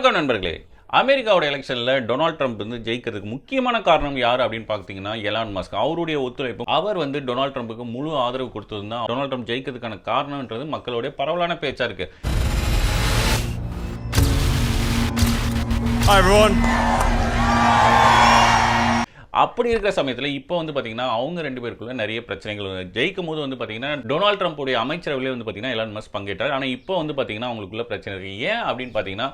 வணக்கம் நண்பர்களே. அமெரிக்காவோட எலெக்ஷன்ல டொனால்ட் ட்ரம்ப் வந்து ஜெயிக்கிறதுக்கு முக்கியமான காரணம் யார் அப்படின்னு பார்த்தீங்கன்னா எலான் மஸ்க். அவருடைய ஒத்துழைப்பு. அவர் வந்து டொனால்ட் ட்ரம்புக்கு முழு ஆதரவு கொடுத்தது டொனால்ட் ட்ரம்ப் ஜெயிக்கிறதுக்கான காரணம்ன்றது மக்களுடைய பரவலான பேச்சா இருக்கு. Hi everyone. அப்படி இருக்கிற சமயத்தில் இப்போ வந்து பார்த்தீங்கன்னா அவங்க ரெண்டு பேருக்குள்ள நிறைய பிரச்சனைகள் ஜெயிக்கும் போது வந்து பார்த்தீங்கன்னா டொனால்ட் ட்ரம்ப்புடைய அமைச்சரவையிலே வந்து பார்த்தீங்கன்னா எலான் மஸ்க் பங்கேற்றார். ஆனால் இப்போ வந்து பார்த்தீங்கன்னா அவங்களுக்குள்ள பிரச்சனை இருக்கு. ஏன் அப்படின்னு பார்த்தீங்கன்னா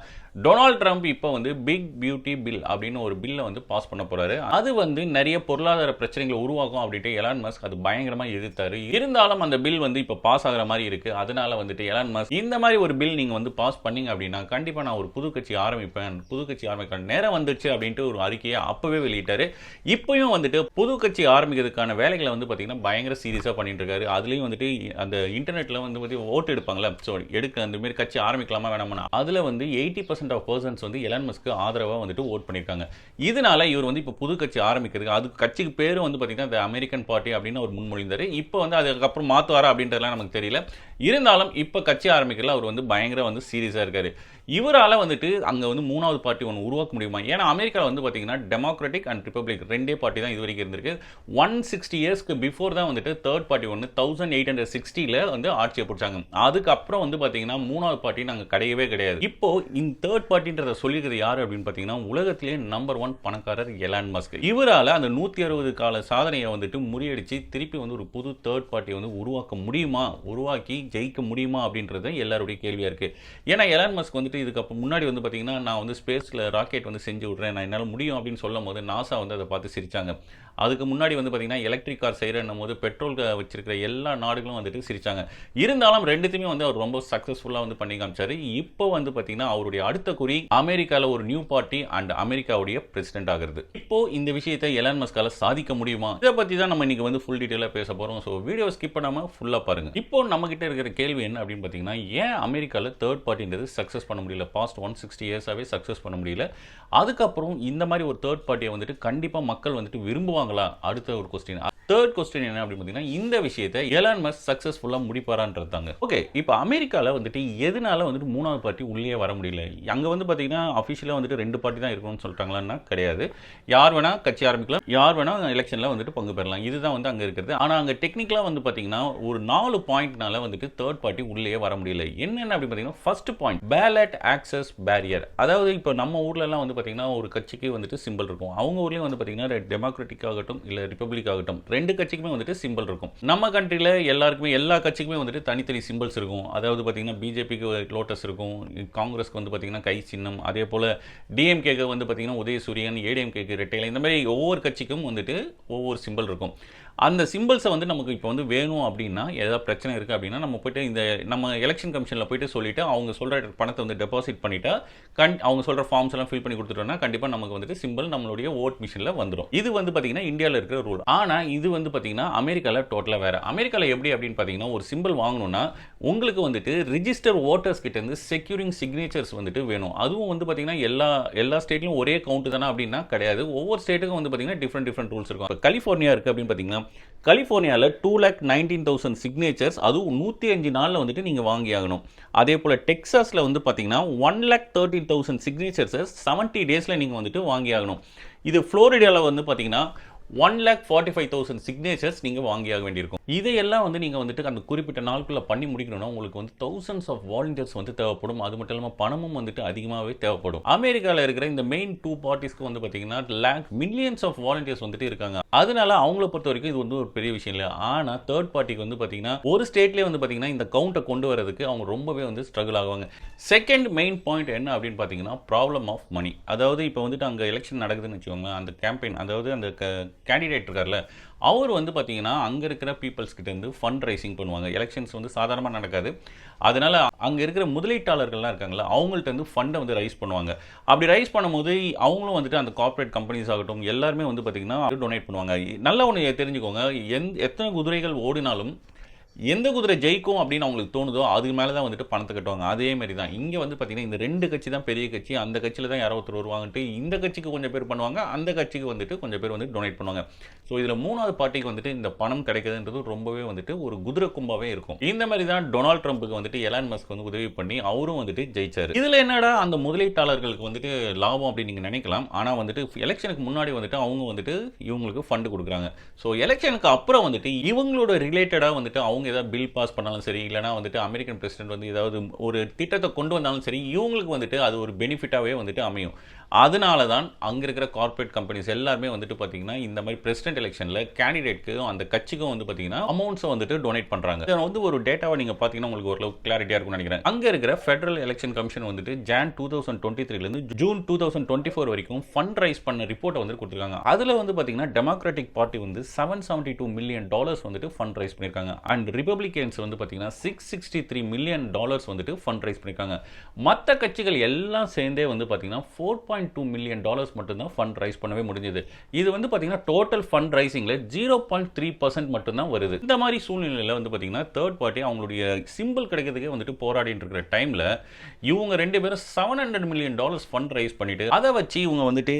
டொனால்ட் ட்ரம்ப் இப்போ வந்து பிக் பியூட்டி பில் அப்படின்னு ஒரு பில்லை வந்து பாஸ் பண்ண போறாரு. அது வந்து நிறைய பொருளாதார பிரச்சனைகளை உருவாக்கும் அப்படின்ட்டு எலான் மஸ்க் அது பயங்கரமாக எதிர்த்தாரு. இருந்தாலும் அந்த பில் வந்து இப்போ பாஸ் ஆகிற மாதிரி இருக்கு. அதனால வந்துட்டு எலான் மஸ்க் இந்த மாதிரி ஒரு பில் நீங்க வந்து பாஸ் பண்ணீங்க அப்படின்னா கண்டிப்பா நான் ஒரு புது கட்சி ஆரம்பிப்பேன், புது கட்சி ஆரம்பிக்க நேரம் வந்துச்சு அப்படின்ட்டு ஒரு அறிக்கையை அப்பவே வெளியிட்டாரு. இப்பயும் வந்துட்டு புது கட்சி ஆரம்பிக்கிறதுக்கான வேலைகளை வந்து பார்த்தீங்கன்னா பயங்கர சீரியஸாக பண்ணிட்டு இருக்காரு. அதுலேயும் வந்துட்டு அந்த இன்டர்நெட்டில் வந்து ஓட்டு எடுப்பாங்களே, ஸோ எடுக்க அந்த மாதிரி கட்சி ஆரம்பிக்கலாமா வேணாமா, அதில் வந்து 80% ஆஃப் பர்சன்ஸ் வந்து எலான் மஸ்க்கு ஆதரவாக வந்துட்டு ஓட் பண்ணியிருக்காங்க. இதனால இவர் வந்து இப்போ புது கட்சி ஆரம்பிக்கிறதுக்கு அது கட்சிக்கு பேரும் வந்து பார்த்தீங்கன்னா இந்த அமெரிக்கன் பார்ட்டி அப்படின்னு அவர் முன்மொழிந்தார். இப்போ வந்து அதுக்கப்புறம் மாற்றுவாரா அப்படின்றதுலாம் நமக்கு தெரியல. இருந்தாலும் இப்போ கட்சி ஆரம்பிக்கிறதுல அவர் வந்து பயங்கர வந்து சீரியஸாக இருக்காரு. இவரால் வந்துட்டு அங்கே வந்து மூணாவது பார்ட்டி ஒன்று உருவாக்க முடியுமா? ஏன்னா அமெரிக்காவில் வந்து பார்த்தீங்கன்னா டெமோக்ராட்டிக் அண்ட் ரிப்பப்ளிக் ரெண்டே பார்ட்டி தான் இது வரைக்கும் இருந்திருக்கு. 160 இயர்ஸ்க்கு பிஃபோர் தான் வந்துட்டு தேர்ட் பார்ட்டி ஒன்று 1860 வந்து ஆட்சியை பிடிச்சாங்க. அதுக்கப்புறம் வந்து பார்த்தீங்கன்னா மூணாவது பார்ட்டி நாங்கள் கிடையவே கிடையாது. இப்போ இந்த தேர்ட் பார்ட்டின்றத சொல்லிக்கிறது யார் அப்படின்னு பார்த்தீங்கன்னா உலகத்திலேயே நம்பர் 1 பணக்காரர் எலான் மஸ்க். இவரால் அந்த 160 கால சாதனையை வந்துட்டு முறியடிச்சு திருப்பி வந்து ஒரு புது தேர்ட் பார்ட்டியை வந்து உருவாக்க முடியுமா, உருவாக்கி ஜெயிக்க முடியுமா அப்படின்றது எல்லாருடைய கேள்வியாக இருக்குது. ஏன்னா எலான் மஸ்க் வந்துட்டு இதுக்கு முன்னாடி வந்து பார்த்தீங்கன்னா நான் வந்து ஸ்பேஸில் ராக்கெட் வந்து செஞ்சு விட்றேன், நான் என்னால் முடியும் அப்படின்னு சொல்லும் போது நாசா வந்து அதை பார்த்து சிரிச்சாங்க. அதுக்கு முன்னாடி வந்து பார்த்தீங்கன்னா எலக்ட்ரிக் கார் செய்கிறன்னும் போது பெட்ரோல் வச்சிருக்கிற எல்லா நாடுகளும் வந்துட்டு சிரிச்சாங்க. இருந்தாலும் ரெண்டுத்தையுமே வந்து அவர் ரொம்ப சக்ஸஸ்ஃபுல்லாக வந்து பண்ணி காமிச்சாரு. இப்போ வந்து பார்த்தீங்கன்னா அவருடைய அடுத்த குறி அமெரிக்காவில் ஒரு நியூ பார்ட்டி அண்ட் அமெரிக்காவுடைய பிரசிடென்ட் ஆகிறது. இப்போ இந்த விஷயத்தை எலான் மஸ்கால சாதிக்க முடியுமா, இதை பற்றி தான் நம்ம இன்னைக்கு வந்து ஃபுல் டீட்டெயிலாக பேச போகிறோம். ஸோ வீடியோ ஸ்கிப் பண்ணாமல் ஃபுல்லாக பாருங்க. இப்போ நம்ம கிட்ட இருக்கிற கேள்வி என்ன அப்படின்னு பார்த்தீங்கன்னா ஏன் அமெரிக்காவில் தேர்ட் பார்ட்டின்றது சக்ஸஸ் பண்ண முடியல, பாஸ்ட் 160 இயர்ஸாகவே சக்ஸஸ் பண்ண முடியல. அதுக்கப்புறம் இந்த மாதிரி ஒரு தேர்ட் பார்ட்டியை வந்துட்டு கண்டிப்பாக மக்கள் வந்துட்டு விரும்புவாங்களா? அடுத்த ஒரு கொஸ்டின். தேர்ட் கொஸ்டின் என்ன அப்படின்னு பார்த்தீங்கன்னா இந்த விஷயத்தை எலான் மஸ்க் சக்ஸஸ்ஃபுல்லாக முடிப்பாரான்றது தாங்க. ஓகே, இப்போ அமெரிக்காவில் வந்துட்டு எதனால வந்துட்டு மூணாவது பார்ட்டி உள்ளே வர முடியல? அங்கே வந்து பார்த்தீங்கன்னா அஃபிஷியலாக வந்துட்டு 2 பார்ட்டி தான் இருக்கணும்னு சொல்லிட்டாங்களான்னா கிடையாது. யார் வேணால் கட்சி ஆரம்பிக்கலாம், யார் வேணால் எலெக்ஷனில் வந்துட்டு பங்கு பெறலாம். இதுதான் வந்து அங்கே இருக்கிறது. ஆனால் அங்கே டெக்னிக்கலாக வந்து பார்த்தீங்கன்னா ஒரு 4 பாயிண்ட்னால வந்துட்டு தேர்ட் பார்ட்டி உள்ளே வர முடியல. என்னென்ன அப்படின்னு பார்த்தீங்கன்னா first point ballot access barrier. அதாவது இப்போ நம்ம ஊர்லலாம் வந்து பார்த்தீங்கன்னா ஒரு கட்சிக்கு வந்துட்டு சிம்பிள் இருக்கும். அவங்க ஊர்லேயும் வந்து பார்த்தீங்கன்னா டெமோக்ராட்டிக் ஆகட்டும் இல்லை ரிப்பப்ளிக் ஆகட்டும் ரெண்டு கட்சிக்குமே வந்துட்டு சிம்பிள் இருக்கும். நம்ம கண்ட்ரியில் எல்லாருக்குமே எல்லா கட்சிக்குமே வந்துட்டு தனித்தனி சிம்பிள்ஸ் இருக்கும். அதாவது பார்த்தீங்கன்னா பிஜேபிக்கு லோட்டஸ் இருக்கும், காங்கிரஸ்க்கு வந்து பார்த்தீங்கன்னா கை சின்னம், அதே போல் டிஎம்கேக்கு வந்து பார்த்தீங்கன்னா உதயசூரியன், ஏடிஎம்கேக்கு ரெட்டையில, இந்த மாதிரி ஒவ்வொரு கட்சிக்கும் வந்துட்டு ஒவ்வொரு சிம்பிள் இருக்கும். அந்த சிம்பிள்ஸை வந்து நமக்கு இப்போ வந்து வேணும் அப்படின்னா ஏதாவது பிரச்சனை இருக்குது அப்படின்னா நம்ம போய்ட்டு இந்த நம்ம எலெக்ஷன் கமிஷனில் போய்ட்டு சொல்லிவிட்டு அவங்க சொல்கிற பணத்தை வந்து டெபாசிட் பண்ணிவிட்டா அவங்க சொல்கிற ஃபார்ம்ஸ் எல்லாம் ஃபில் பண்ணி கொடுத்துட்டோம்னா கண்டிப்பாக நமக்கு வந்துட்டு சிம்பிள் நம்மளுடைய ஓட் மிஷினில் வந்துடும். இது வந்து பார்த்தீங்கன்னா இந்தியாவில் இருக்கிற ரூல். ஆனால் இது வந்து பார்த்தீங்கன்னா அமெரிக்காவில் டோட்டலாக வேறு. அமெரிக்காவில் எப்படி அப்படின்னு பார்த்தீங்கன்னா ஒரு சிம்பிள் வாங்கணும்னா உங்களுக்கு வந்துட்டு ரிஜிஸ்டர் ஓட்டர்ஸ் கிட்டேருந்து செக்யூரிங் சிக்னேச்சர்ஸ் வந்துட்டு வேணும். அதுவும் வந்து பார்த்தீங்கன்னா எல்லா ஸ்டேட்லையும் ஒரே கவுண்ட் தானே அப்படின்னா கிடையாது. ஒவ்வொரு ஸ்டேட்டுக்கும் வந்து பார்த்தீங்கன்னா டிஃப்ரெண்ட் ரூல்ஸ் இருக்கும். இப்போ கலிஃபோர்னியா இருக்குது அப்படின்னு பார்த்தீங்கன்னா கலிஃபோர்னியாவில் 2,19,000 சிக்னேச்சர்ஸ், அதுவும் 105 நாளில் வந்துட்டு நீங்கள் வாங்கி ஆகணும். அதே போல் டெக்சாஸில் வந்து பார்த்தீங்கன்னா 1,13,000 சிக்னேச்சர்ஸை 70 டேஸில் நீங்கள் வந்துட்டு வாங்கி ஆகணும். இது ஃப்ளோரிடாவில் வந்து பார்த்தீங்கன்னா 1,45,000 சிக்னேச்சர்ஸ் நீங்கள் வாங்கியாக வேண்டியிருக்கும். இதையெல்லாம் வந்து நீங்கள் வந்துட்டு அந்த குறிப்பிட்ட நாளுக்குள்ளே பண்ணி முடிக்கணும்னா உங்களுக்கு வந்து thousands ஆஃப் வாலண்டியர்ஸ் வந்து தேவைப்படும். அது மட்டும் இல்லாமல் பணமும் வந்துட்டு அதிகமாகவே தேவைப்படும். அமெரிக்காவில் இருக்கிற இந்த மெயின் 2 பார்ட்டிஸ்க்கு வந்து பார்த்தீங்கன்னா மில்லியன்ஸ் ஆஃப் வாலண்டியர்ஸ் வந்துட்டு இருக்காங்க. அதனால அவங்கள பொறுத்த வரைக்கும் இது வந்து ஒரு பெரிய விஷயம் இல்லை. ஆனால் தேர்ட் பார்ட்டிக்கு வந்து பார்த்தீங்கன்னா ஒரு ஸ்டேட்லேயே வந்து பார்த்தீங்கன்னா இந்த கவுண்டை கொண்டு வரதுக்கு அவங்க ரொம்பவே வந்து ஸ்ட்ரகிள் ஆகுவாங்க. செகண்ட் மெயின் பாயிண்ட் என்ன அப்படின்னு பார்த்தீங்கன்னா ப்ராப்ளம் ஆஃப் மணி. அதாவது இப்போ வந்துட்டு அங்கே எலெக்ஷன் நடக்குதுன்னு வச்சுக்கோங்க, அந்த கேம்பெயின் அதாவது அந்த கேண்டிடேட் இருக்கார்ல அவர் வந்து பார்த்தீங்கன்னா அங்கே இருக்கிற பீப்புள்ஸ் கிட்டேருந்து ஃபண்ட் ரைசிங் பண்ணுவாங்க. எலெக்ஷன்ஸ் வந்து சாதாரணமாக நடக்காது. அதனால் அங்கே இருக்கிற முதலீட்டாளர்கள்லாம் இருக்காங்களா அவங்கள்ட்ட வந்து ஃபண்டை வந்து ரைஸ் பண்ணுவாங்க. அப்படி ரைஸ் பண்ணும்போது அவங்களும் வந்துட்டு அந்த கார்ப்பரேட் கம்பெனிஸ் ஆகட்டும் எல்லாருமே வந்து பார்த்தீங்கன்னா டொனேட் பண்ணுவாங்க. நல்லா ஒன்று தெரிஞ்சுக்கோங்க, எத்தனை குதிரைகள் ஓடினாலும் எந்த குதிரை ஜெயிக்கும் அப்படின்னு அவங்களுக்கு தோணுதோ அது மேலே தான் வந்துட்டு பணத்தை கட்டுவாங்க. அதே மாதிரி தான் இங்கே வந்து பார்த்தீங்கன்னா இந்த 2 கட்சி தான் பெரிய கட்சி. அந்த கட்சியில் தான் யாரோ ஒருத்தர் வருவாங்கன்ட்டு இந்த கட்சிக்கு கொஞ்சம் பேர் பண்ணுவாங்க, அந்த கட்சிக்கு வந்துட்டு கொஞ்சம் பேர் வந்து டொனேட் பண்ணுவாங்க. ஸோ இதில் 3வது பார்ட்டிக்கு வந்துட்டு இந்த பணம் கிடைக்குதுன்றது ரொம்பவே வந்துட்டு ஒரு குதிரை கும்பாவே இருக்கும். இந்த மாதிரி தான் டொனால்ட் ட்ரம்ப்புக்கு வந்துட்டு எலான் மஸ்க் வந்து உதவி பண்ணி அவரும் வந்துட்டு ஜெயிச்சாரு. இதில் என்னடா அந்த முதலீட்டாளர்களுக்கு வந்துட்டு லாபம் அப்படின்னு நீங்கள் நினைக்கலாம். ஆனால் வந்துட்டு எலெக்ஷனுக்கு முன்னாடி வந்துட்டு அவங்க வந்துட்டு இவங்களுக்கு ஃபண்டு கொடுக்குறாங்க. ஸோ எலெக்ஷனுக்கு அப்புறம் வந்துட்டு இவங்களோட ரிலேட்டடாக வந்துட்டு அவங்க ஏதாவது பில் பாஸ் பண்ணாலும் சரி, இல்லைனா வந்துட்டு அமெரிக்கன் பிரசிடென்ட் வந்து ஏதாவது ஒரு திட்டத்தை கொண்டு வந்தாலும் சரி, இவங்களுக்கு வந்துட்டு அது ஒரு பெனிஃபிட்டாகவே வந்துட்டு அமையும். அதனால தான் அங்கே இருக்கிற கார்ப்பரேட் கம்பெனிஸ் எல்லாருமே வந்துட்டு பார்த்தீங்கன்னா இந்த மாதிரி பிரசிடென்ட் எலெக்ஷனில் கேண்டிடேட்க்கும் அந்த கட்சிக்கும் வந்து பார்த்தீங்கன்னா அமௌண்ட்ஸை வந்துட்டு டொனேட் பண்ணுறாங்க. இதை வந்து ஒரு டேட்டாவை நீங்கள் பார்த்தீங்கன்னா உங்களுக்கு ஓரளவு கிளாரிட்டியாக இருக்கும்னு நினைக்கிறேன். அங்கே இருக்கிற ஃபெடரல் எலெக்ஷன் கமிஷன் வந்துட்டு ஜான் 2023 ஜூன் 2024 வரைக்கும் ஃபண்ட் ரைஸ் பண்ண ரிப்போர்ட்டை வந்து கொடுத்துருக்காங்க. அதில் வந்து பார்த்தீங்கன்னா டெமோக்ராட்டிக் பார்ட்டி வந்து $772 மில்லியன் வந்துட்டு ஃபண்ட் ரைஸ் பண்ணியிருக்காங்க. அண்ட் ரிபப்ளிகன்ஸ் வந்து பார்த்தீங்கன்னா $663 மில்லியன் வந்துட்டு ஃபண்ட் ரைஸ் பண்ணியிருக்காங்க. மற்ற கட்சிகள் எல்லாம் சேர்ந்தே வந்து பார்த்தீங்கன்னா $4.2 மில்லியன் மட்டும்தான் ஃபண்ட் ரைஸ் பண்ணவே முடிஞ்சது. இது வந்து பார்த்தீங்கன்னா டோட்டல் ஃபண்ட் ரைசிங்ல 0.3% மட்டும்தான் வருது. இந்த மாதிரி சூழ்நிலையில் வந்து பார்த்தீங்கன்னா தேர்ட் பார்ட்டி அவங்களுடைய சிம்பிள் கிடைக்கிறதுக்கே வந்துட்டு போராடிட்டு இருக்கிற டைம்ல இவங்க 2 பேரும் $700 மில்லியன் ஃபண்ட் ரைஸ் பண்ணிட்டு அதை வச்சு இவங்க வந்துட்டு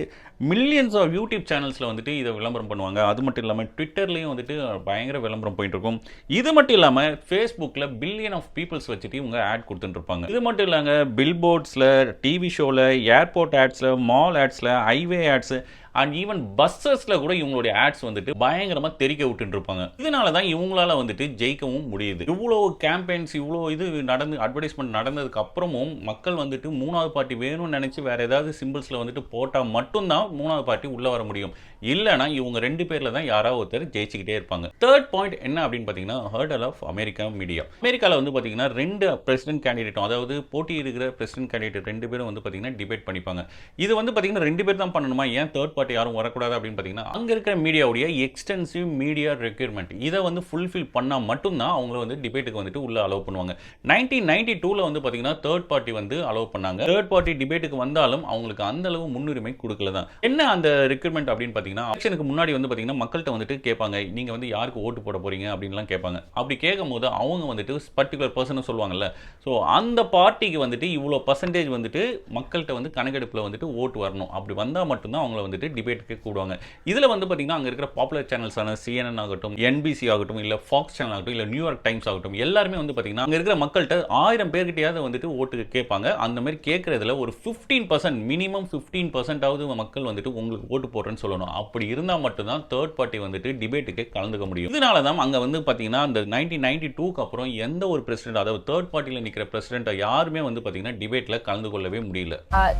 மில்லியன்ஸ் ஆஃப் யூடியூப் சேனல்ஸில் வந்துட்டு இதை விளம்பரம் பண்ணுவாங்க. அது மட்டும் இல்லாமல் ட்விட்டர்லையும் வந்துட்டு பயங்கர விளம்பரம் போயிட்டு இருக்கும். இது மட்டும் இல்லாமல் ஃபேஸ்புக்கில் பில்லியன் ஆஃப் பீப்புள்ஸ் வச்சுட்டு இவங்க ஆட் கொடுத்துட்டு இருப்பாங்க. இது மட்டும் இல்லாங்க பில்போர்ட்ஸில், டிவி ஷோவில், ஏர்போர்ட் ஆட்ஸில், மால் ஆட்ஸில், ஹைவே ஆட்ஸ் அண்ட் ஈவன் பஸ்ஸஸ்ல கூட இவங்களுடைய ஆட்ஸ் வந்துட்டு பயங்கரமா தெரிக்க விட்டு இருப்பாங்க. இதனால தான் இவங்களால வந்துட்டு ஜெயிக்கவும் முடியுது. இவ்வளோ கேம்பெயின்ஸ், இவ்வளோ இது நடந்து அட்வர்டைஸ்மெண்ட் நடந்ததுக்கு அப்புறமும் மக்கள் வந்துட்டு 3வது பார்ட்டி வேணும்னு நினைச்சு வேற ஏதாவது சிம்பிள்ஸ்ல வந்துட்டு போட்டா மட்டும்தான் 3வது பார்ட்டி உள்ள வர முடியும். இல்லைனா இவங்க 2 பேர்ல தான் யாராவது ஒருத்தர் ஜெயிச்சுக்கிட்டே இருப்பாங்க. தேர்ட் பாயிண்ட் என்ன அப்படின்னு பார்த்தீங்கன்னா ஹர்டல் ஆஃப் அமெரிக்கா மீடியா. அமெரிக்காவில் வந்து பார்த்தீங்கன்னா 2 பிரசிடென்ட் கேண்டிடேட்டும், அதாவது போட்டி இருக்கிற பிரசிடென்ட் கேண்டிடேட் 2 பேரும் வந்து பார்த்தீங்கன்னா டிபேட் பண்ணிப்பாங்க. இது வந்து பார்த்தீங்கன்னா 2 பேர் தான் பண்ணணுமா, ஏன் தேர்ட் பார்ட்டி யாரும் வரக்கூடாது அப்படின்னு பார்த்தீங்கன்னா அங்கே இருக்கிற மீடியாவுடைய எக்ஸ்டென்சிவ் மீடியா ரெக்யூர்மெண்ட் இதை வந்து ஃபுல்ஃபில் பண்ணால் மட்டும்தான் அவங்கள வந்து டிபேட்டுக்கு வந்துட்டு உள்ள அலோவ் பண்ணுவாங்க. 1992 வந்து பார்த்தீங்கன்னா தேர்ட் பார்ட்டி வந்து அலோவ் பண்ணாங்க. தேர்ட் பார்ட்டி டிபேட்டுக்கு வந்தாலும் அவங்களுக்கு அந்த அளவு முன்னுரிமை கொடுக்கல தான். என்ன அந்த ரெக்யூர்மெண்ட் அப்படின்னு பார்த்தீங்கன்னா எலெக்ஷனுக்கு முன்னாடி வந்து பார்த்தீங்கன்னா மக்கள்கிட்ட வந்துட்டு கேட்பாங்க, நீங்கள் வந்து யாருக்கு ஓட்டு போட போறீங்க அப்படின்லாம் கேட்பாங்க. அப்படி கேட்கும் போது அவங்க வந்துட்டு பர்டிகுலர் பர்சன் சொல்லுவாங்கல்ல, ஸோ அந்த பார்ட்டிக்கு வந்துட்டு இவ்வளோ பர்சன்டேஜ் வந்துட்டு மக்கள்கிட்ட வந்து கணக்கெடுப்பில் வந்துட்டு ஓட்டு வரணும். அப்படி வந்தால் மட்டும்தான் அவங்கள வந்துட்டு டிபேட்டுக்கு கூடுவாங்க. இதில் வந்து பார்த்தீங்கன்னா அங்கே இருக்கிற பாப்புலர் சேனல்ஸான CNN ஆகட்டும், NBC ஆகட்டும், இல்லை ஃபாக்ஸ் சேனல் ஆகட்டும், இல்லை நியூயார்க் டைம்ஸ் ஆகட்டும், எல்லாருமே வந்து பார்த்தீங்கன்னா அங்கே இருக்கிற மக்கள்கிட்ட 1000 பேர்கிட்டயாவது வந்துட்டு ஓட்டு கேட்பாங்க. அந்த மாதிரி கேட்கறதுல ஒரு 15% மினிமம் 15% மக்கள் வந்துட்டு உங்களுக்கு ஓட்டு போடுறேன்னு சொல்லணும். அப்படி இருந்தால் மட்டும்தான் தேர்ட் பார்ட்டி வந்துட்டு டிபேட்டுக்கு கலந்துக்க முடியும். இதனால தான் அங்கே வந்து பார்த்தீங்கன்னா அந்த 1992க்கு அப்புறம் எந்த ஒரு பிரசிடென்ட், அதாவது தேர்ட் பார்ட்டியில் நிற்கிற பிரசிடென்ட் யாருமே வந்து பார்த்தீங்கன்னா டிபேட்டில் கலந்து கொள்ளவே முடியல.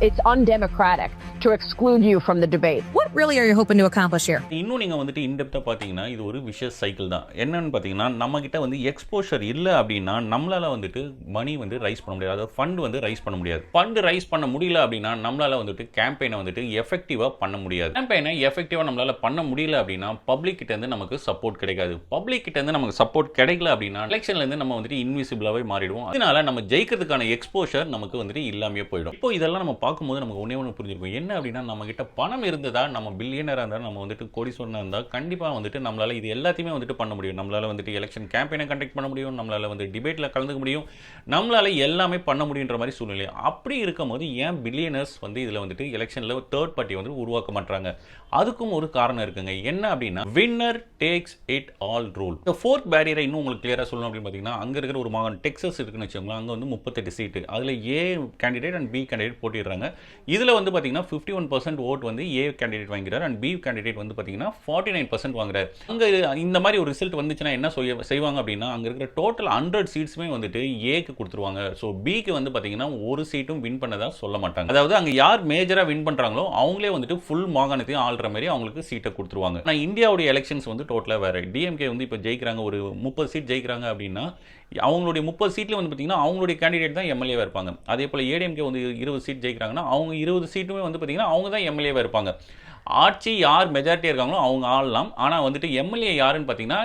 It's undemocratic to exclude you from the debate. What really are you hoping to accomplish here? இன்னும் நீங்க வந்துட்டு இன்டெப்தா பாத்தீங்கன்னா இது ஒரு விஷஸ் சைக்கிள் தான். என்னன்னு பாத்தீங்கன்னா நம்ம கிட்ட வந்து எக்ஸ்போஷர் இல்ல அப்படின்னா நம்மளால வந்துட்டு மணி வந்து ரைஸ் பண்ண முடியாது, அதாவது ஃபண்ட் வந்து ரைஸ் பண்ண முடியாது. ஃபண்ட் ரைஸ் பண்ண முடியல அப்படின்னா நம்மளால வந்துட்டு கேம்பெயினை வந்துட்டு எஃபெக்டிவா பண்ண முடியாது. கேம்பெயினை எஃபெக்டிவா நம்மளால பண்ண முடியல அப்படின்னா பப்ளிக் கிட்ட இருந்து நமக்கு சப்போர்ட் கிடைக்காது. பப்ளிக் கிட்ட இருந்து நமக்கு சப்போர்ட் கிடைக்கல அப்படின்னா எலெக்ஷன்ல இருந்து நம்ம வந்துட்டு இன்விசிபிளாவே மாறிடுவோம். அதனால நம்ம ஜெயிக்கிறதுக்கான எக்ஸ்போஷர் நமக்கு வந்துட்டு இல்லாமயே போயிடும். இப்போ இதெல்லாம் நம்ம பார்க்கும்போது நமக்கு ஒண்ணே புரிஞ்சிருக்கும். என்ன அப்படின்னா நம்ம கிட்ட பணம் இருந்ததா, நம்ம பில்லியனரா இருந்தா, நம்ம வந்துட்டு கோடீஸ்வரனா இருந்தா கண்டிப்பா வந்துட்டு நம்மளால இது எல்லாத்தையுமே வந்துட்டு பண்ண முடியும். நம்மளால வந்துட்டு எலெக்ஷன் கேம்பெயினை கண்டக்ட் பண்ண முடியும், நம்மளால வந்து டிபேட்ல கலந்துக்க முடியும், நம்மளால எல்லாமே பண்ண முடியுன்ற மாதிரி சூழ்நிலை. அப்படி இருக்கும்போது ஏன் பில்லியனர்ஸ் வந்து இதுல வந்துட்டு எலெக்ஷன்ல தேர்ட் பார்ட்டி வந்து உருவாக்க மாட்டாங்க? அதுக்கும் ஒரு காரணம் இருக்குங்க. என்ன அப்படின்னா winner takes it all rule. இந்த ஃபோர்த் பேரியரை இன்னும் உங்களுக்கு கிளியரா சொல்லணும் அப்படின்னு பார்த்தீங்கன்னா அங்க இருக்கிற ஒரு மாகாணம் டெக்சஸ் இருக்குன்னு வச்சுக்கோங்களேன். அங்க வந்து 38 சீட்டு, அதுல ஏ கேண்டிடேட் அண்ட் பி கேண்டிடேட் போட்டிடுறாங்க. இதுல வந்து பார்த்தீங்கன்னா 51% ஓட் வந்து ஏ கேண்டிடேட் வாங்கிறார் அண்ட் பி கேண்டிடேட் வந்து பார்த்தீங்கன்னா 49% வாங்குறாரு. அங்க இந்த மாதிரி ஒரு ரிசல்ட் வந்துச்சுன்னா என்ன செய்வாங்க அப்படின்னா அங்க இருக்கிற டோட்டல் 100 சீட்ஸுமே வந்துட்டு ஏக்கு கொடுத்துருவாங்க. ஸோ பிக்கு வந்து பார்த்தீங்கன்னா ஒரு சீட்டும் வின் பண்ணதா சொல்ல மாட்டாங்க. அதாவது அங்க யார் மேஜரா வின் பண்றாங்களோ அவங்களே வந்துட்டு ஃபுல் மாகாணத்தையும் ஆள்ற மாதிரி அவங்களுக்கு சீட்டை கொடுத்துருவாங்க. நான் இந்தியாவுடைய எலெக்ஷன்ஸ் வந்து டோட்டலா வேற. டிஎம்கே வந்து இப்போ ஜெயிக்கிறாங்க, ஒரு 30 சீட் ஜெயிக்கிறாங்க அப்படின்னா அவங்களுடைய 30 சீட்ல வந்து பார்த்தீங்கன்னா அவங்களுடைய கேண்டிடேட் தான் எம்எல்ஏவா இருப்பாங்க. அதே போல ஏடிஎம்கே வந்து 20 சீட் ஜெயிக்கிறாங்கன்னா அவங்க 20 சீட்டுமே வந்து பார்த்தீங்கன்னா அவங்க தான் எம்எல்ஏவா இருப்பாங்க. ஆட்சி யார் மெஜாரிட்டியாக இருக்காங்களோ அவங்க ஆளலாம். ஆனால் வந்துட்டு எம்எல்ஏ யாருன்னு பார்த்தீங்கன்னா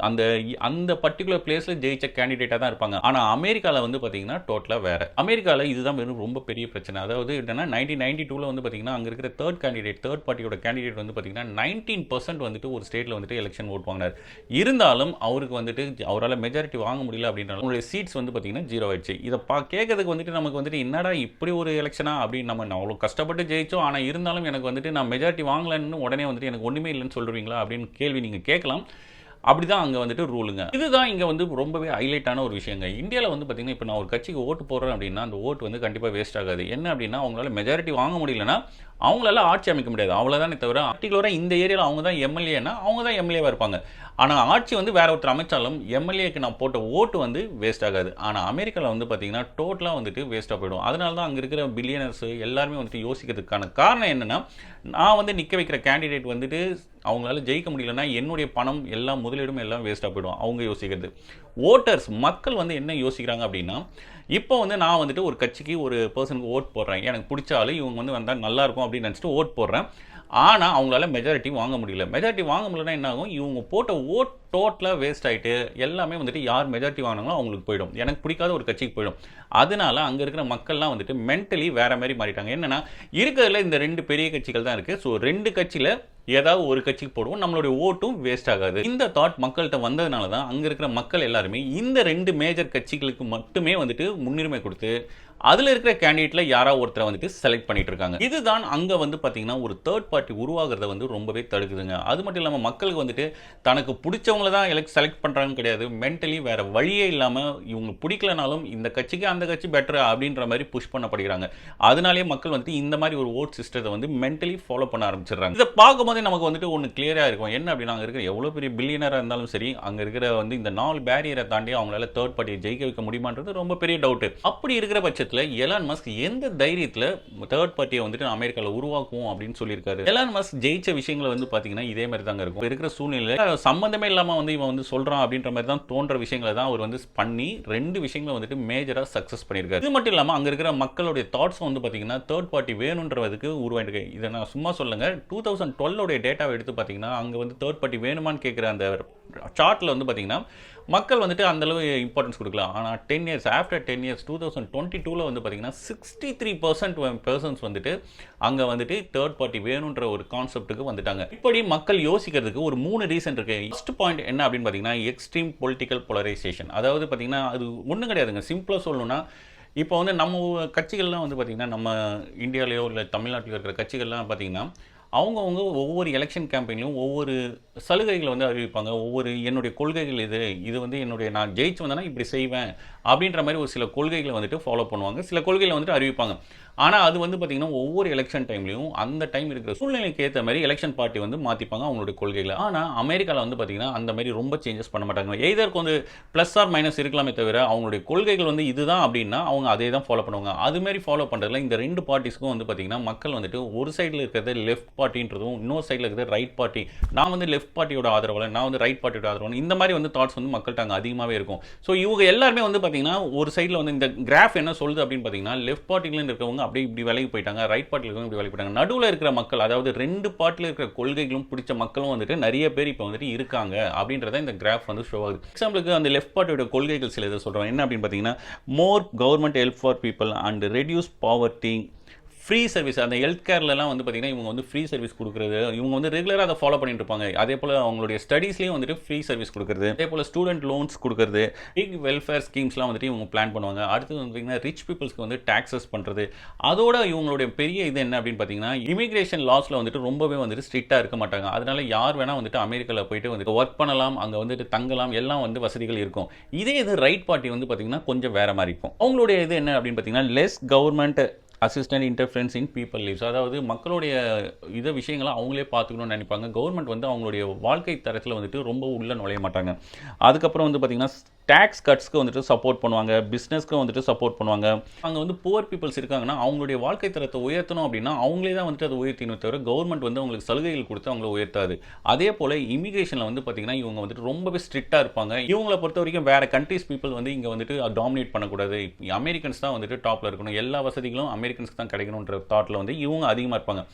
அந்த அந்த பர்டிகுலர் பிளேஸ்ல ஜெயிச்ச கேண்டிடேட்டா தான் இருப்பாங்க. ஆனா அமெரிக்கால வந்து பாத்தீங்கன்னா டோட்டலா வேற. அமெரிக்கால இதுதான் வெறும் ரொம்ப பெரிய பிரச்சனை. அதாவது என்னன்னா 1992ல வந்து பாத்தீங்கன்னா அங்க இருக்கிற தேர்ட் பார்ட்டியோட கேண்டிடேட் வந்து பாத்தீங்கன்னா 19% வந்துட்டு ஒரு ஸ்டேட்ல வந்துட்டு எலெக்ஷன் ஓட் வாங்கினார். இருந்தாலும் அவருக்கு வந்துட்டு அவரால் மெஜாரிட்டி வாங்க முடியல அப்படின்றாலும் உங்களுடைய சீட்ஸ் வந்து பாத்தீங்கன்னா 0 ஆயிடுச்சு. இதை கேட்கறதுக்கு வந்துட்டு நமக்கு வந்துட்டு என்னடா இப்படி ஒரு எலெக்ஷனா அப்படின்னு நம்ம அவ்வளோ கஷ்டப்பட்டு ஜெயிச்சோம். ஆனா இருந்தாலும் எனக்கு வந்துட்டு நான் மெஜாரிட்டி வாங்கலன்னு உடனே வந்துட்டு எனக்கு ஒண்ணுமே இல்லைன்னு சொல்றீங்களா அப்படின்னு கேள்வி நீங்க கேட்கலாம். அப்படிதான் அங்க வந்துட்டு ரூலுங்க. இதுதான் இங்க வந்து ரொம்பவே ஹைலைட்டான ஒரு விஷயங்க. இந்தியால வந்து பாத்தீங்கன்னா இப்போ நான் ஒரு கட்சிக்கு ஓட்டு போடுறேன் அப்படின்னா அந்த ஓட்டு வந்து கண்டிப்பா வேஸ்ட் ஆகாது. என்ன அப்படின்னா அவங்களால மெஜாரிட்டி வாங்க முடியலன்னா அவங்களால ஆட்சி அமைக்க முடியாது. அவ்வளவுதானே தவிர பர்டிகுலரா இந்த ஏரியால அவங்க தான் எம்எல்ஏன்னா அவங்க தான் எம்எல்ஏவா இருப்பாங்க. ஆனா ஆட்சி வந்து வேற ஒருத்தர் அமைச்சாலும் எம்எல்ஏக்கு நான் போட்ட ஓட்டு வந்து வேஸ்ட் ஆகாது. ஆனா அமெரிக்கால வந்து பாத்தீங்கன்னா டோட்டலா வந்துட்டு வேஸ்டா போயிடும். அதனால தான் அங்க இருக்கிற பில்லியனர்ஸ் எல்லாருமே வந்துட்டு யோசிக்கிறதுக்கான காரணம் என்னன்னா நான் வந்து நிக்க வைக்கிற கேண்டிடேட் வந்துட்டு அவங்களால ஜெயிக்க முடியலன்னா என்னுடைய பணம் எல்லாம் முதலீடும் எல்லாம் வேஸ்டா போயிடும். அவங்க யோசிக்கிறது. ஓட்டர்ஸ் மக்கள் வந்து என்ன யோசிக்கிறாங்க அப்படின்னா இப்போ வந்து நான் வந்துட்டு ஒரு கட்சிக்கு ஒரு பர்சனுக்கு ஓட் போடுறேன். எனக்கு பிடிச்ச ஆளு இவங்க வந்து வந்தா நல்லா இருக்கும் அப்படின்னு நினைச்சிட்டு ஓட் போடுறேன். ஆனா அவங்களால மெஜாரிட்டி வாங்க முடியல. மெஜாரிட்டி வாங்க முடியலன்னா என்ன ஆகும்? இவங்க போட்ட ஓட் டோட்டலா வேஸ்ட் ஆயிட்டு எல்லாமே வந்துட்டு யார் மெஜாரிட்டி வாங்கினாங்களோ அவங்களுக்கு போயிடும். எனக்கு பிடிக்காத ஒரு கட்சிக்கு போயிடும். அதனால அங்க இருக்கிற மக்கள்லாம் வந்துட்டு மென்டலி வேற மாதிரி மாறிட்டாங்க. என்னன்னா இருக்கிறதுல இந்த 2 பெரிய கட்சிகள் தான் இருக்கு. ஸோ 2 கட்சியில ஏதாவது ஒரு கட்சிக்கு போடுவோம், நம்மளுடைய ஓட்டும் வேஸ்ட் ஆகாது. இந்த தாட் மக்கள்கிட்ட வந்ததுனால தான் அங்க இருக்கிற மக்கள் எல்லாருமே இந்த 2 மேஜர் கட்சிகளுக்கு மட்டுமே வந்துட்டு முன்னுரிமை கொடுத்து அதுல இருக்கிற கேண்டிடேட்ல யாராவது ஒருத்தரை வந்துட்டு செலக்ட் பண்ணிட்டு இருக்காங்க. இதுதான் அங்க வந்து பாத்தீங்கன்னா ஒரு தேர்ட் பார்ட்டி உருவாகிறத வந்து ரொம்பவே தடுக்குதுங்க. அது மட்டும் இல்லாம மக்களுக்கு வந்துட்டு தனக்கு பிடிச்சவங்கள தான் செலக்ட் பண்றாங்க கிடையாது. மென்டலி வேற வழியே இல்லாம இவங்க பிடிக்கலனாலும் இந்த கட்சிக்கு அந்த கட்சி பெட்டர் அப்படின்ற மாதிரி புஷ் பண்ணப்படுகிறாங்க. அதனாலேயே மக்கள் வந்துட்டு இந்த மாதிரி ஒரு ஓட் சிஸ்டத்தை வந்து மென்டலி ஃபாலோ பண்ண ஆரம்பிச்சிடுறாங்க. இதை பார்க்கும்போதே நமக்கு வந்துட்டு ஒன்று கிளியரா இருக்கும். என்ன அப்படின்னா அங்க இருக்கிற எவ்வளவு பெரிய பில்லியனரா இருந்தாலும் சரி அங்க இருக்கிற வந்து இந்த 4 பேரியரை தாண்டி அவங்களால தேர்ட் பார்ட்டியை ஜெயிக்க வைக்க முடியுமான்றது ரொம்ப பெரிய டவுட். அப்படி இருக்கிற பட்சத்தில் எலான் மஸ்க் எந்த தைரியத்துல தேர்ட் பார்ட்டியை வந்துட்டு அமெரிக்கால உருவாக்குவோம் அப்படின்னு சொல்லியிருக்காரு. எலான் மஸ்க் ஜெயிச்ச விஷயங்களை வந்து பாத்தீங்கன்னா இதே மாதிரி தாங்க இருக்கும். இருக்கிற சூழ்நிலையில சம்பந்தமே இல்லாம வந்து இவன் வந்து சொல்றான் அப்படின்ற மாதிரி தான் தோன்ற விஷயங்களை தான் அவர் வந்து பண்ணி 2 விஷயங்களை வந்துட்டு மேஜரா சக்சஸ் பண்ணியிருக்காரு. இது மட்டும் இல்லாம அங்க இருக்கிற மக்களுடைய தாட்ஸ் வந்து பாத்தீங்கன்னா தேர்ட் பார்ட்டி வேணும்ன்றதுக்கு உருவாயிருக்கு. இதை நான் சும்மா சொல்லுங்க. 2012 டேட்டாவை எடுத்து பாத்தீங்கன்னா அங்க வந்து தேர்ட் பார்ட்டி வேணுமான்னு கேட்கிற அந்த சார்ட்ல வந்து பாத்தீங்கன்னா மக்கள் வந்துட்டு அந்த அளவு இம்பார்ட்டன்ஸ் கொடுக்கலாம். ஆனால் 10 இயர்ஸ் ஆஃப்டர் 10 இயர்ஸ் 2022 வந்து பார்த்தீங்கன்னா 63% பர்சன்ஸ் வந்துட்டு அங்கே வந்துட்டு தேர்ட் பார்ட்டி வேணுன்ற ஒரு கான்செப்ட்டுக்கு வந்துட்டாங்க. இப்படி மக்கள் யோசிக்கிறதுக்கு ஒரு 3 ரீசன் இருக்கு. ஃபர்ஸ்ட் பாயிண்ட் என்ன அப்படின்னு பார்த்தீங்கன்னா எக்ஸ்ட்ரீம் பொலிட்டிக்கல் போலரைசேஷன். அதாவது பார்த்தீங்கன்னா அது ஒன்றும் கிடையாதுங்க. சிம்பிளாக சொல்லணும்னா இப்போ வந்து நம்ம கட்சிகள்லாம் வந்து பார்த்தீங்கன்னா நம்ம இந்தியாவிலேயோ இல்லை தமிழ்நாட்டில் இருக்கிற கட்சிகள்லாம் பார்த்தீங்கன்னா அவங்கவுங்க ஒவ்வொரு எலெக்ஷன் கேம்பெயின்லையும் ஒவ்வொரு சலுகைகளை வந்து அறிவிப்பாங்க. ஒவ்வொரு என்னுடைய கொள்கைகள் இது வந்து என்னுடைய நான் ஜெயிச்சு வந்தேன்னா இப்படி செய்வேன் அப்படின்ற மாதிரி ஒரு சில கொள்கைகளை வந்துட்டு ஃபாலோ பண்ணுவாங்க. சில கொள்கைகளை வந்துட்டு அறிவிப்பாங்க. ஆனால் அது வந்து பார்த்தீங்கன்னா ஒவ்வொரு எலெக்ஷன் டைம்லையும் அந்த டைம் இருக்கிற சூழ்நிலைக்கு ஏற்ற மாதிரி எலெக்ஷன் பார்ட்டி வந்து மாற்றிப்பாங்க அவங்களுடைய கொள்கைகளை. ஆனால் அமெரிக்காவில் வந்து பார்த்தீங்கன்னா அந்த மாதிரி ரொம்ப சேஞ்சஸ் பண்ண மாட்டாங்க. எதற்கு வந்து ப்ளஸ் ஆர் மைனஸ் இருக்கலாமே தவிர அவங்களுடைய கொள்கைகள் வந்து இதுதான் அப்படின்னா அவங்க அதே தான் ஃபாலோ பண்ணுவாங்க. அதுமாரி ஃபாலோ பண்ணுறதுல இந்த 2 பார்ட்டிஸ்க்கும் வந்து பார்த்தீங்கன்னா மக்கள் வந்துட்டு ஒரு சைடில் இருக்கிறது லெஃப்ட் பார்ட்டின்றதும் இன்னொரு சைடில் இருக்கிறது ரைட் பார்ட்டி. நான் வந்து லெஃப்ட் பார்ட்டியோட ஆதரவாளர், நான் வந்து ரைட் பார்ட்டியோட ஆதரவாளர், இந்த மாதிரி வந்து தாட்ஸ் வந்து மக்கள்கிட்ட அங்கே அதிகமாகவே இருக்கும். ஸோ இவங்க எல்லாருமே வந்து பார்த்தீங்கன்னா ஒரு சைடில் வந்து இந்த கிராஃப் என்ன சொல்லுது அப்படின்னு பார்த்தீங்கன்னா லெஃப்ட் பார்ட்டிலேருந்து இருக்கவங்க அப்படியே இப்படி விலகி போயிட்டாங்க, ரைட் பார்ட்டியில் இருக்கவங்க இப்படி விலகி போயிட்டாங்க. நடுவில் இருக்கிற மக்கள் அதாவது 2 பார்ட்டியில் இருக்கிற கொள்கைகளும் பிடிச்ச மக்களும் வந்துட்டு நிறைய பேர் இப்போ வந்துட்டு இருக்காங்க அப்படின்றத இந்த கிராஃப் வந்து ஷோ ஆகுது. எக்ஸாம்பிளுக்கு அந்த லெஃப்ட் பார்ட்டியோட கொள்கைகள் சில இதை சொல்கிறோம். என்ன அப்படின்னு பார்த்தீங்கன்னா more government help for people and reduce poverty, free service. அந்த ஹெல்த் கேர்லலாம் வந்து பார்த்தீங்கன்னா இவங்க வந்து ஃப்ரீ சர்வீஸ் கொடுக்குறது, இவங்க வந்து ரெகுலராக அதை ஃபாலோ பண்ணிட்டு இருப்பாங்க. அதே போல் அவங்களுடைய ஸ்டடீஸ்லேயும் வந்துட்டு ஃப்ரீ சர்வீஸ் கொடுக்குறது, அதே போல் ஸ்டூடெண்ட் லோன்ஸ் கொடுக்குறது, பிக் வெல்ஃபேர் ஸ்கீம்ஸ்லாம் வந்துட்டு இவங்க பிளான் பண்ணுவாங்க. அடுத்து வந்து பார்த்தீங்கன்னா ரிச் பீப்புள்ஸ்க்கு வந்து டாக்ஸஸ் பண்ணுறது. அதோட இவங்களுடைய பெரிய இது என்ன அப்படின்னு பார்த்தீங்கன்னா இமிகிரேஷன் லாஸில் வந்துட்டு ரொம்பவே வந்துட்டு ஸ்ட்ரிக்டாக இருக்க மாட்டாங்க. அதனால யார் வேணால் வந்துட்டு அமெரிக்காவில் போயிட்டு வந்துட்டு ஒர்க் பண்ணலாம், அங்கே வந்துட்டு தங்கலாம், எல்லாம் வந்து வசதிகள் இருக்கும். இதே இது ரைட் பார்ட்டி வந்து பார்த்தீங்கன்னா கொஞ்சம் வேற மாதிரி இருக்கும். அவங்களுடைய இது என்ன அப்படின்னு பார்த்தீங்கன்னா லெஸ் கவர்மெண்ட் அசிஸ்டன்ட் இன்டர்ஃபரன்ஸ் இன் பீப்பிள் லிவ்ஸ். அதாவது மக்களுடைய இதை விஷயங்களை அவங்களே பார்த்துக்கணும்னு நினைப்பாங்க. கவர்மெண்ட் வந்து அவங்களுடைய வாழ்க்கை தரத்தில் வந்துட்டு ரொம்ப உள்ள நுழைய மாட்டாங்க. அதுக்கப்புறம் வந்து பார்த்தீங்கன்னா டேக்ஸ் கட்ஸ்க்கு வந்துட்டு சப்போர்ட் பண்ணுவாங்க, பிஸ்னஸ்க்கு வந்துட்டு சப்போர்ட் பண்ணுவாங்க. அங்கே வந்து புவர் பீப்புள்ஸ் இருக்காங்கன்னா அவங்களுடைய வாழ்க்கை தரத்தை உயர்த்தணும் அப்படின்னா அவங்களே தான் வந்துட்டு அதை உயர்த்தினே தவிர கவர்மெண்ட் வந்து அவங்களுக்கு சலுகைகள் கொடுத்து அவங்கள உயர்த்தாது. அதே போல் இமிகிரேஷனில் வந்து பார்த்தீங்கன்னா இவங்க வந்துட்டு ரொம்பவே ஸ்ட்ரிக்டாக இருப்பாங்க. இவங்களை பொறுத்த வரைக்கும் வேறு கண்ட்ரீஸ் பீப்புள் வந்து இங்கே வந்துட்டு டாமினேட் பண்ணக்கூடாது, அமெரிக்கன்ஸ் தான் வந்துட்டு டாப்பில் இருக்கணும், எல்லா வசதிகளும் அமெரிக்கன்ஸ்க்கு தான் கிடைக்கணுன்ற தாட்டில் வந்து இவங்க அதிகமாக இருப்பாங்க.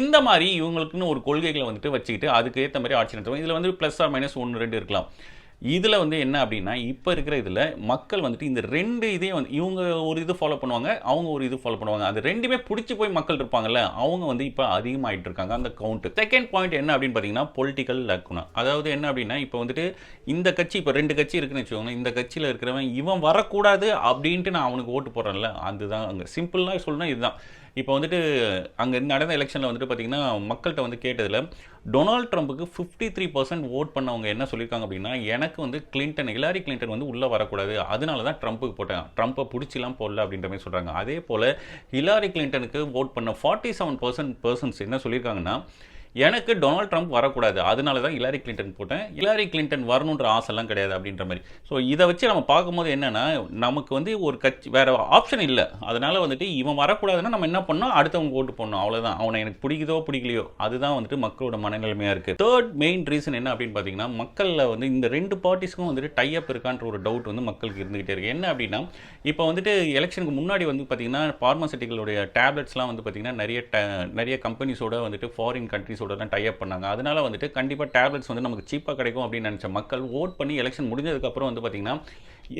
இந்த மாதிரி இவங்களுக்குன்னு ஒரு கொள்கைகளை வந்துட்டு வச்சுக்கிட்டு அதுக்கு ஏற்ற மாதிரி ஆட்சி நடத்துவாங்க. இதில் வந்து ப்ளஸ் ஆர் மைனஸ் 1 2 இருக்கலாம். இதில் வந்து என்ன அப்படின்னா இப்போ இருக்கிற இதில் மக்கள் வந்துட்டு இந்த 2 இதையும் வந்து இவங்க ஒரு இது ஃபாலோ பண்ணுவாங்க, அவங்க ஒரு இது ஃபாலோ பண்ணுவாங்க. அது ரெண்டுமே பிடிச்சி போய் மக்கள் இருப்பாங்கல்ல, அவங்க வந்து இப்போ அதிகமாகிட்டு இருக்காங்க அந்த கவுண்ட். செகண்ட் பாயிண்ட் என்ன அப்படின்னு பார்த்தீங்கன்னா பொலிட்டிக்கல் லக்குனா. அதாவது என்ன அப்படின்னா இப்போ வந்துட்டு இந்த கட்சி இப்போ 2 கட்சி இருக்குன்னு வச்சுக்கோங்க, இந்த கட்சியில் இருக்கிறவன் இவன் வரக்கூடாது அப்படின்ட்டு நான் அவனுக்கு ஓட்டு போடுறேன்ல, அதுதான் அங்கே சிம்பிளாக சொல்லணும். இதுதான் இப்போ வந்துட்டு அங்கே நடந்த எலெக்ஷனில் வந்துட்டு பார்த்தீங்கன்னா மக்கள்கிட்ட வந்து கேட்டதில் டொனால்ட் ட்ரம்ப்புக்கு 53% ஓட் பண்ணவங்க என்ன சொல்லியிருக்காங்க அப்படின்னா, எனக்கு வந்து ஹிலாரி கிளின்டன் வந்து உள்ளே வரக்கூடாது, அதனால தான் ட்ரம்ப்புக்கு போட்டேன், ட்ரம்ப்பை பிடிச்சிலாம் போடல அப்படின்ற மாதிரி சொல்கிறாங்க. அதே போல் ஹிலாரி கிளின்டனுக்கு ஓட் பண்ண 47% என்ன சொல்லியிருக்காங்கன்னா, எனக்கு டொனால்ட் ட்ரம்ப் வரக்கூடாது, அதனால தான் ஹிலாரி கிளின்டன் போட்டேன், ஹிலாரி கிளின்டன் வரணுன்ற ஆசைலாம் கிடையாது அப்படின்ற மாதிரி. ஸோ இதை வச்சு நம்ம பார்க்கும்போது என்னென்னா நமக்கு வந்து ஒரு கட்சி வேறு ஆப்ஷன் இல்லை, அதனால் வந்துட்டு இவன் வரக்கூடாதுன்னா நம்ம என்ன பண்ணோம், அடுத்தவங்க ஓட்டு பண்ணணும், அவ்வளோதான். அவனை எனக்கு பிடிக்குதோ பிடிக்கலையோ அதுதான் வந்துட்டு மக்களோட மனநிலைமையாக இருக்குது. தேர்ட் மெயின் ரீசன் என்ன அப்படின்னு பார்த்தீங்கன்னா மக்களில் வந்து இந்த 2 பார்ட்டிஸ்க்கும் வந்துட்டு டைப் இருக்கான்ற ஒரு டவுட் வந்து மக்களுக்கு இருந்துகிட்டே இருக்குது. என்ன அப்படின்னா இப்போ வந்துட்டு எலெக்ஷனுக்கு முன்னாடி வந்து பார்த்தீங்கன்னா பார்மசூட்டிகளுடைய டேப்லெட்ஸ்லாம் வந்து பார்த்தீங்கன்னா நிறைய கம்பெனிஸோட வந்துட்டு ஃபாரின் கண்ட்ரிஸோட தான் டைப் பண்ணாங்க. அதனால வந்துட்டு கண்டிப்பாக டேப்லெட்ஸ் வந்து நமக்கு சீப்பாக கிடைக்கும் அப்படின்னு நினச்ச மக்கள் ஓட் பண்ணி எலெக்ஷன் முடிஞ்சதுக்கப்புறம் வந்து பார்த்தீங்கன்னா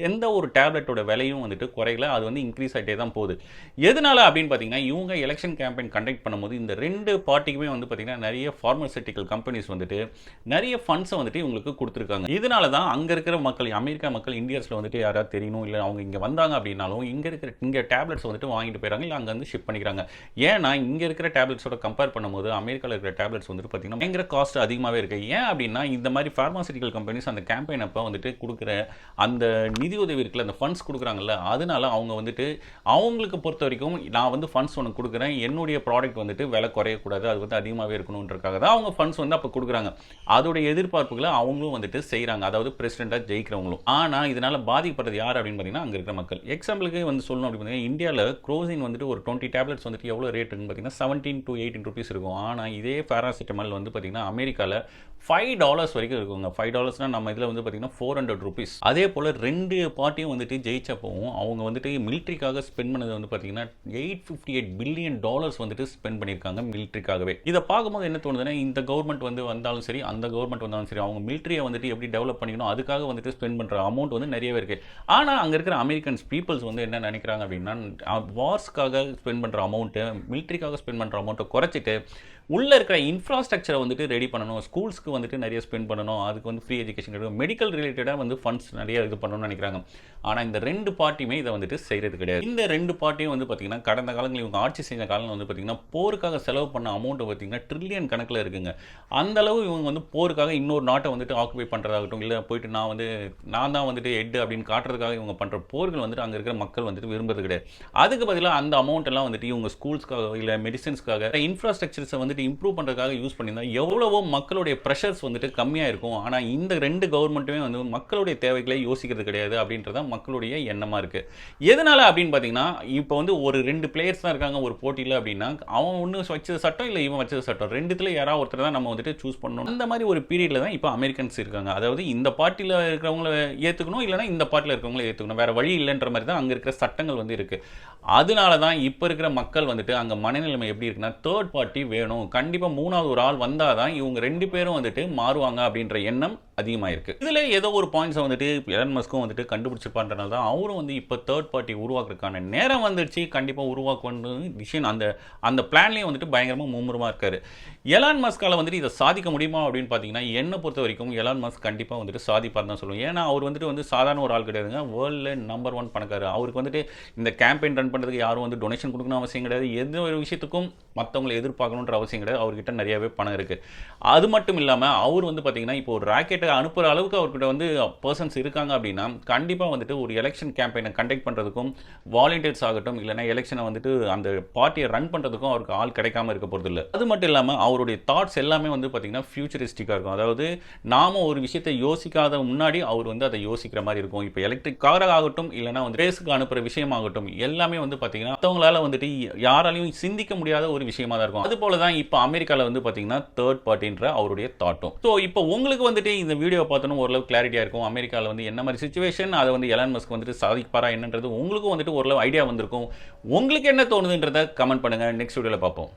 எந்த ஒரு டேப்லெட்டோட விலையும் வந்துட்டு குறையல, அது வந்து இன்க்ரீஸ் ஆகிட்டே தான் போகுது. எதனால அப்படின்னு பார்த்தீங்கன்னா இவங்க எலெக்ஷன் கேம்பெயின் கண்டக்ட் பண்ணும்போது இந்த 2 பார்ட்டிக்குமே வந்து பார்த்தீங்கன்னா நிறைய ஃபார்மசூட்டிக்கல் கம்பெனிஸ் வந்துட்டு நிறைய ஃபண்ட்ஸை வந்துட்டு இவங்களுக்கு கொடுத்துருக்காங்க. இதனால தான் அங்கே இருக்கிற மக்கள், அமெரிக்கா மக்கள் இந்தியாஸில் வந்துட்டு யாராவது தெரியணும் இல்லை அவங்க இங்கே வந்தாங்க அப்படின்னாலும் இங்கே டேப்லெட்ஸ் வந்துட்டு வாங்கிட்டு போயிடறாங்க, இல்லை அங்கே வந்து ஷிப் பண்ணிக்கிறாங்க. ஏன்னா இங்கே இருக்கிற டேப்லெட்ஸோட கம்பேர் பண்ணும்போது அமெரிக்காவில் இருக்கிற டேப்லெட்ஸ் வந்துட்டு பார்த்தீங்கன்னா பயங்கர காஸ்ட் அதிகமாகவே இருக்குது. ஏன் அப்படின்னா இந்த மாதிரி ஃபார்மசூட்டிக்கல் கம்பெனிஸ் அந்த கேம்பெயின் அப்போ வந்துட்டு கொடுக்குற அந்த நிதி உதவி இருக்குல்ல, அந்த ஃபண்ட்ஸ் கொடுக்குறாங்கல்ல, அதனால அவங்க வந்துட்டு அவங்களுக்கு பொறுத்த வரைக்கும் நான் வந்து ஃபண்ட்ஸ் ஒன்று கொடுக்குறேன், என்னுடைய ப்ராடக்ட் வந்துட்டு விலை குறையக்கூடாது, அது வந்து அதிகமாகவே இருக்கணுன்றக்காக தான் அவங்க ஃபண்ட்ஸ் வந்து அப்போ கொடுக்குறாங்க. அதோடைய எதிர்பார்ப்புகளை அவங்களும் வந்துட்டு செய்கிறாங்க, அதாவது பிரசிடெண்ட்டாக ஜெயிக்கிறவங்களும். ஆனால் இதனால் பாதிக்கப்படுறது யார் அப்படின்னு பார்த்தீங்கன்னா அங்கே இருக்கிற மக்கள். எக்ஸாம்பிளுக்கு வந்து சொல்லணும் அப்படின்னு பார்த்தீங்கன்னா இந்தியாவில் குரோசின் வந்துட்டு ஒரு 20 டேப்லெட்ஸ் வந்துட்டு எவ்வளோ ரேட்டுன்னு பார்த்தீங்கன்னா 17 to 18 rupees இருக்கும். ஆனால் இதே பேராசிட்டமால் வந்து பார்த்தீங்கன்னா அமெரிக்காவில் $5 வரைக்கும் இருக்குங்க. $5 நம்ம இதில் வந்து பார்த்தீங்கன்னா 400 rupees. அதே போல் 2 பார்ட்டியும் வந்துட்டு ஜெயிச்சப்பவும் அவங்க வந்துட்டு மிலிட்ரிக்காக ஸ்பெண்ட் பண்ணது வந்து பார்த்தீங்கன்னா $858 billion வந்துட்டு ஸ்பெண்ட் பண்ணியிருக்காங்க மிலிட்ரிக்காகவே. இதை பார்க்கும்போது என்ன தோணுதுன்னா இந்த கவர்மெண்ட் வந்து வந்தாலும் சரி, அந்த கவர்மெண்ட் வந்தாலும் சரி, அவங்க மிலிட்ரியை வந்துட்டு எப்படி டெவலப் பண்ணிக்கணும் அதுக்காக வந்துட்டு ஸ்பெண்ட் பண்ணுற அமௌண்ட் வந்து நிறையவே இருக்குது. ஆனால் அங்கே இருக்கிற அமெரிக்கன்ஸ் பீப்புள்ஸ் வந்து என்ன நினைக்கிறாங்க அப்படின்னா வார்ஸ்க்காக ஸ்பெண்ட் பண்ணுற அமௌண்ட்டு, மிலிட்ரிக்காக ஸ்பெண்ட் பண்ணுற அமௌண்ட்டை குறைச்சிட்டு உள்ளே இருக்கிற இன்ஃப்ராஸ்ட்ரக்சரை வந்துட்டு ரெடி பண்ணணும், ஸ்கூல்ஸ்க்கு வந்துட்டு நிறைய ஸ்பெண்ட் பண்ணணும், அதுக்கு வந்து ஃப்ரீ எஜுகேஷன் கிடைக்கும், மெடிக்கல் ரிலேட்டடாக வந்து ஃபண்ட்ஸ் நிறைய இது பண்ணணும்னு நினைக்கிறாங்க. ஆனால் இந்த 2 பார்ட்டியுமே இதை வந்துட்டு செய்கிறது கிடையாது. இந்த 2 பார்ட்டியும் வந்து பார்த்தீங்கன்னா கடந்த காலங்களில் இவங்க ஆட்சி செஞ்ச காலங்கள் வந்து பார்த்தீங்கன்னா போருக்காக செலவு பண்ண அமௌண்ட்டை பார்த்தீங்கன்னா ட்ரில்லியன் கணக்கில் இருக்குங்க. அந்தளவு இவங்க வந்து போருக்காக இன்னொரு நாட்டை வந்துட்டு ஆக்குபை பண்ணுறதாகட்டும், இல்லை போயிட்டு நான் தான் வந்துட்டு ஹெட் அப்படின்னு காட்டுறதுக்காக இவங்க பண்ணுற போர்கள் வந்துட்டு அங்கே இருக்கிற மக்கள் வந்துட்டு விரும்புறது கிடையாது. அதுக்கு பதிலாக அந்த அமௌண்ட் எல்லாம் வந்துட்டு இவங்க ஸ்கூல்ஸ்க்காக இல்லை மெடிசன்ஸ்க்காக இன்ஃப்ராஸ்ட்ரக்சர்ஸை வந்துட்டு இம்ப்ரூவ் பண்ணுறதுக்காக யூஸ் பண்ணியிருந்தா எவ்வளவோ மக்களுடைய ப்ரெஷர்ஸ் வந்துட்டு கம்மியாக இருக்கும். ஆனால் இந்த 2 கவர்மெண்ட்டுமே வந்து மக்களுடைய தேவைகளை யோசிக்கிறது கிடையாது அப்படின்றதான் மக்களுடைய எண்ணமாக இருக்குது. எதனால் அப்படின்னு பார்த்தீங்கன்னா இப்போ வந்து ஒரு 2 பிளேயர்ஸ் தான் இருக்காங்க ஒரு போட்டியில் அப்படின்னா அவன் ஒன்று வச்சது சட்டம் இல்லை இவன் வச்சது சட்டம், 2த்துல யாராவது ஒருத்தர் தான் நம்ம வந்துட்டு சூஸ் பண்ணணும். அந்த மாதிரி ஒரு பீரியடில் தான் இப்போ அமெரிக்கன்ஸ் இருக்காங்க. அதாவது இந்த பார்ட்டியில் இருக்கிறவங்கள ஏற்றுக்கணும், இல்லைனா இந்த பார்ட்டியில் இருக்கிறவங்கள ஏற்றுக்கணும், வேறு வழி இல்லைன்ற மாதிரி தான் அங்கே இருக்கிற சட்டங்கள் வந்து இருக்குது. அதனால தான் இப்போ இருக்கிற மக்கள் வந்துட்டு அங்கே மனநிலைமை எப்படி இருக்குன்னா தேர்ட் பார்ட்டி வேணும், கண்டிப்பாக 3வது ஒரு ஆள் வந்தால் தான் இவங்க 2 பேரும் வந்துட்டு மாறுவாங்க அப்படின்ற எண்ணம் அதிகமாக இருக்குது. இதில் ஏதோ ஒரு பாயிண்ட்ஸை வந்துட்டு எலன் மஸ்க்கும் வந்துட்டு கண்டுபிடிச்சிருப்பான்றனால தான் அவரும் வந்து இப்போ தேர்ட் பார்ட்டி உருவாக்குறதுக்கான நேரம் வந்துடுச்சு, கண்டிப்பாக உருவாக்கணும் விஷயம் அந்த பிளான்லேயும் வந்துட்டு பயங்கரமாக மும்முரமாக இருக்காரு. எலான் மஸ்கால வந்துட்டு இதை சாதிக்க முடியுமா அப்படின்னு பார்த்தீங்கன்னா என்னை பொறுத்த வரைக்கும் எலான் மஸ்க் கண்டிப்பாக வந்துட்டு சாதிப்பார் தான் சொல்லுவேன். ஏன்னா அவர் வந்துட்டு சாதாரண ஒரு ஆள் கிடையாதுங்க, வேர்ல்டில் நம்பர் 1 பணக்காரு. அவருக்கு வந்துட்டு இந்த கேம்பெயின் ரன் பண்ணுறதுக்கு யாரும் வந்து டொனேஷன் கொடுக்கணும் அவசியம் கிடையாது, எந்த ஒரு விஷயத்துக்கும் மற்றவங்களை எதிர்பார்க்கணுன்ற அவசியம் கிடையாது, அவர்கிட்ட நிறையவே பணம் இருக்குது. அது மட்டும் இல்லாமல் அவர் வந்து பார்த்தீங்கன்னா இப்போ ஒரு ராக்கெட்டை அனுப்புகிற அளவுக்கு அவர்கிட்ட வந்து பர்சன்ஸ் இருக்காங்க அப்படின்னா கண்டிப்பாக வந்துட்டு ஒரு எலெக்ஷன் கேம்பெயினை கண்டக்ட் பண்ணுறதுக்கும் வாலண்டியர்ஸ் ஆகட்டும் இல்லைனா எலெக்ஷனை வந்துட்டு அந்த பார்ட்டியை ரன் பண்ணுறதுக்கும் அவருக்கு ஆள் கிடைக்காம இருக்க போகிறது இல்லை. அது மட்டும் இல்லாமல் அவருடைய தாட்ஸ் எல்லாமே வந்து பார்த்தீங்கன்னா ஃபியூச்சரிஸ்டிக்காக இருக்கும். அதாவது நாம ஒரு விஷயத்தை யோசிக்காத முன்னாடி அவர் வந்து அதை யோசிக்கிற மாதிரி இருக்கும். இப்போ எலக்ட்ரிக் காராக ஆகட்டும் இல்லைனா வந்து ரேஸுக்கு அனுப்புகிற விஷயமாகட்டும் எல்லாமே வந்து பார்த்தீங்கன்னா மற்றவங்களால வந்துட்டு யாராலையும் சிந்திக்க முடியாத ஒரு விஷயமா தான் இருக்கும். அது போல தான் இப்போ அமெரிக்காவில் வந்து பார்த்தீங்கன்னா தேர்ட் பார்ட்டின்ற அவருடைய தாட்டும். ஸோ இப்போ உங்களுக்கு வந்துட்டு இந்த வீடியோ பார்த்தோன்னா ஓரளவு கிளாரிட்டியாக இருக்கும். அமெரிக்காவில் வந்து என்ன மாதிரி சுச்சுவேஷன், அதை வந்து எலான் மஸ்க் வந்துட்டு சாதிப்பாரா என்னன்றது உங்களுக்கும் வந்துட்டு ஓரளவு ஐடியா வந்திருக்கும். உங்களுக்கு என்ன தோணுதுன்றதை கமெண்ட் பண்ணுங்க. நெக்ஸ்ட் வீடியோவில் பார்ப்போம்.